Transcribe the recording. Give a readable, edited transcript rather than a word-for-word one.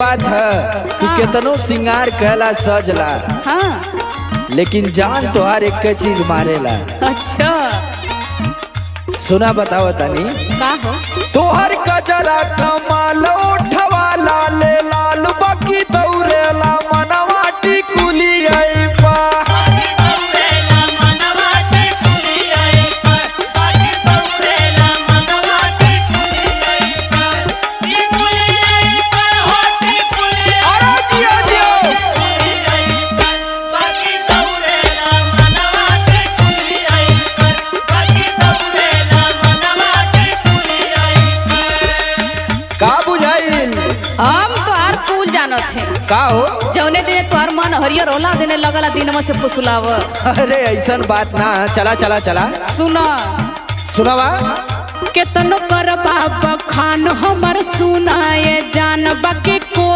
बात है कि केतनो सिंगार कहला सजला, हाँ। लेकिन जान तोहार एक चीज मारेला। अच्छा सुना बताओ तनी का हो? तोहर कजरा कमाल उठवा लाले लाल बाकी दौरेला मनवा टिकुली आई पा। हम तोहार फूल जानत है का हो? जौने दिन तोहार मन हरियर होला देने लगला दिन से फुसलाव। अरे ऐसा बात ना, चला चला चला सुना सुनावा। केतनो कर बाबा खान हमर सुनाए जान बाकी को